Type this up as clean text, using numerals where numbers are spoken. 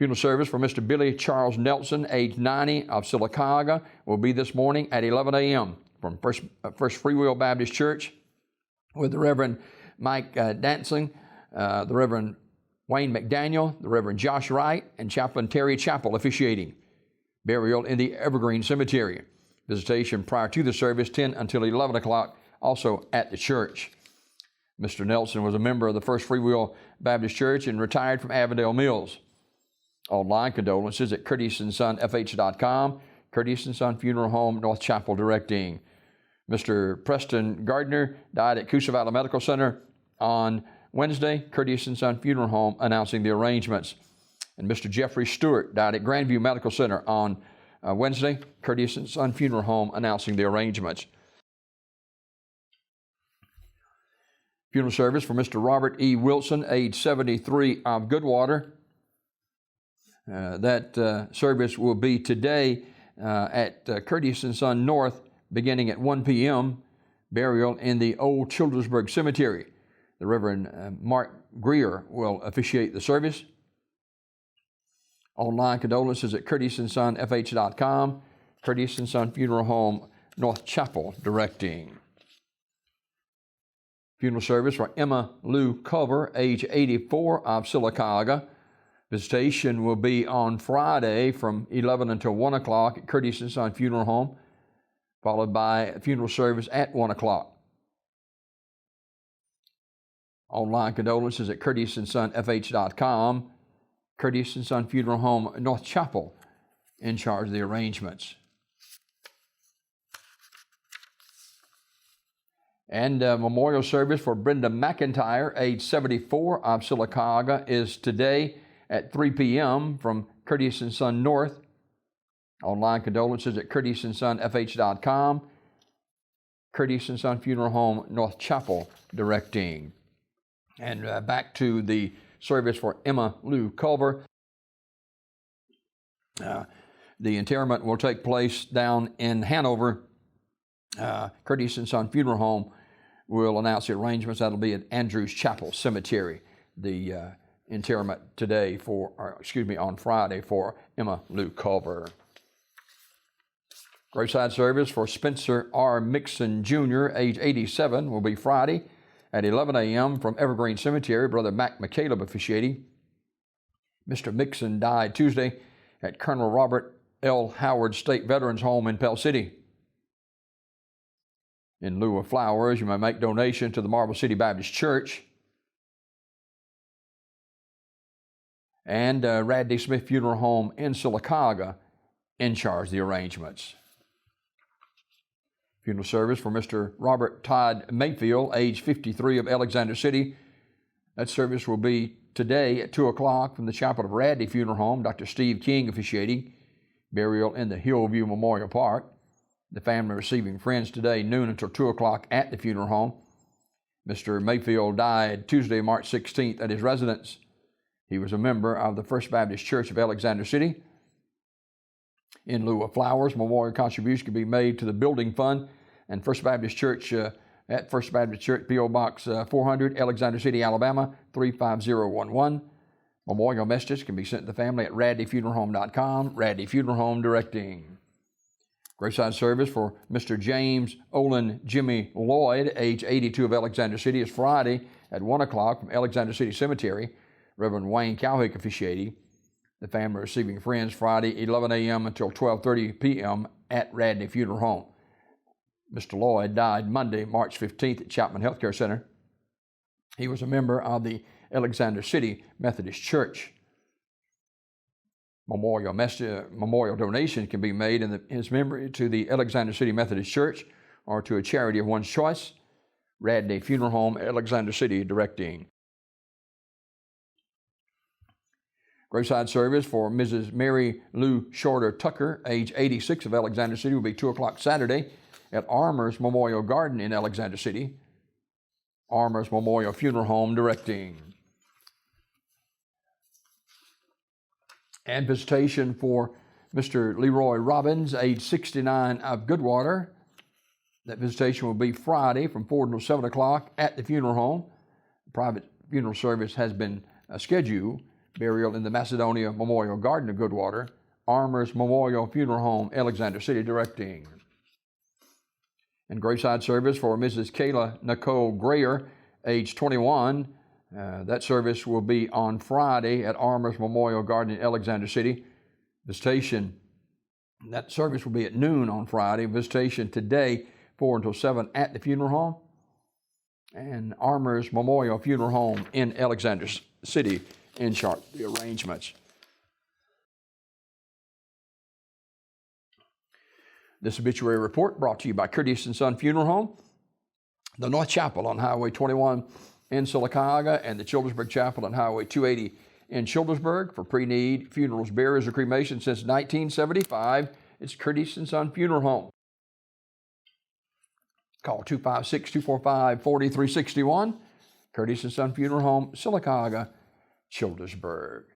Funeral service for Mr. Billy Charles Nelson, age 90, of Sylacauga, will be this morning at 11 a.m. from First Free Will Baptist Church, with the Reverend Mike Dancing, the Reverend Wayne McDaniel, the Reverend Josh Wright, and Chaplain Terry Chappell officiating. Burial in the Evergreen Cemetery. Visitation prior to the service, 10 until 11 o'clock, also at the church. Mr. Nelson was a member of the First Free Will Baptist Church and retired from Avondale Mills. Online condolences at CurtisandSonFH.com, Curtis and Son Funeral Home, North Chapel, directing. Mr. Preston Gardner died at Coosa Valley Medical Center on Wednesday. Curtis and Son Funeral Home announcing the arrangements. And Mr. Jeffrey Stewart died at Grandview Medical Center on Wednesday. Curtis and Son Funeral Home announcing the arrangements. Funeral service for Mr. Robert E. Wilson, age 73, of Goodwater. That service will be today at Curtis and Son North, beginning at 1 p.m. Burial in the Old Childersburg Cemetery. The Reverend Mark Greer will officiate the service. Online condolences at CurtisandSonFH.com, Curtis and Son Funeral Home, North Chapel, directing. Funeral service for Emma Lou Culver, age 84, of Sylacauga. Visitation will be on Friday from 11 until 1 o'clock at Curtis and Son Funeral Home, followed by a funeral service at 1 o'clock. Online condolences at CurtisandSonFH.com, Curtis and Son Funeral Home, North Chapel, in charge of the arrangements. And memorial service for Brenda McIntyre, age 74, of Sylacauga, is today at 3 p.m. from Curtis and Son North. Online condolences at CurtisandSonFH.com, Curtis and Son Funeral Home, North Chapel, directing. And back to the service for Emma Lou Culver. The interment will take place down in Hanover. Curtis and Son Funeral Home will announce the arrangements. That'll be at Andrews Chapel Cemetery. The interment today on Friday for Emma Lou Culver. Graveside service for Spencer R. Mixon Jr., age 87, will be Friday at 11 a.m. from Evergreen Cemetery. Brother Mac McCaleb officiating. Mr. Mixon died Tuesday at Colonel Robert L. Howard State Veterans Home in Pell City. In lieu of flowers, you may make donation to the Marble City Baptist Church. And Radley Smith Funeral Home in Sylacauga in charge of the arrangements. Funeral service for Mr. Robert Todd Mayfield, age 53, of Alexander City. That service will be today at 2 o'clock from the chapel of Radley Funeral Home. Dr. Steve King officiating. Burial in the Hillview Memorial Park. The family receiving friends today, noon until 2 o'clock at the funeral home. Mr. Mayfield died Tuesday, March 16th at his residence. He was a member of the First Baptist Church of Alexander City. In lieu of flowers, memorial contribution can be made to the building fund and First Baptist Church at First Baptist Church, P.O. Box 400, Alexander City, Alabama, 35011. Memorial messages can be sent to the family at radleyfuneralhome.com, Radley Funeral Home directing. Graveside service for Mr. James Olin Jimmy Lloyd, age 82, of Alexander City, is Friday at 1 o'clock from Alexander City Cemetery. Reverend Wayne Cowhick officiating. The family receiving friends Friday, 11 a.m. until 12:30 p.m. at Radley Funeral Home. Mr. Lloyd died Monday, March 15th at Chapman Healthcare Center. He was a member of the Alexander City Methodist Church. Memorial donation can be made in his memory to the Alexander City Methodist Church or to a charity of one's choice. Radley Funeral Home, Alexander City, directing. Graveside service for Mrs. Mary Lou Shorter Tucker, age 86, of Alexander City, will be 2 o'clock Saturday at Armour's Memorial Garden in Alexander City. Armour's Memorial Funeral Home directing. And visitation for Mr. Leroy Robbins, age 69, of Goodwater. That visitation will be Friday from 4 until 7 o'clock at the funeral home. The private funeral service has been scheduled Burial in the Macedonia Memorial Garden of Goodwater. Armours Memorial Funeral Home, Alexander City, directing. And graveside service for Mrs. Kayla Nicole Grayer, age 21. That service will be on Friday at Armours Memorial Garden in Alexander City. Visitation, that service will be at noon on Friday. Visitation today, 4 until 7 at the funeral home. And Armours Memorial Funeral Home in Alexander City in chart the arrangements. This obituary report brought to you by Curtis & Son Funeral Home, the North Chapel on Highway 21 in Sylacauga, and the Childersburg Chapel on Highway 280 in Childersburg. For pre-need funerals, burials, or cremation since 1975, it's Curtis & Son Funeral Home. Call 256-245-4361. Curtis & Son Funeral Home, Sylacauga, Childersburg.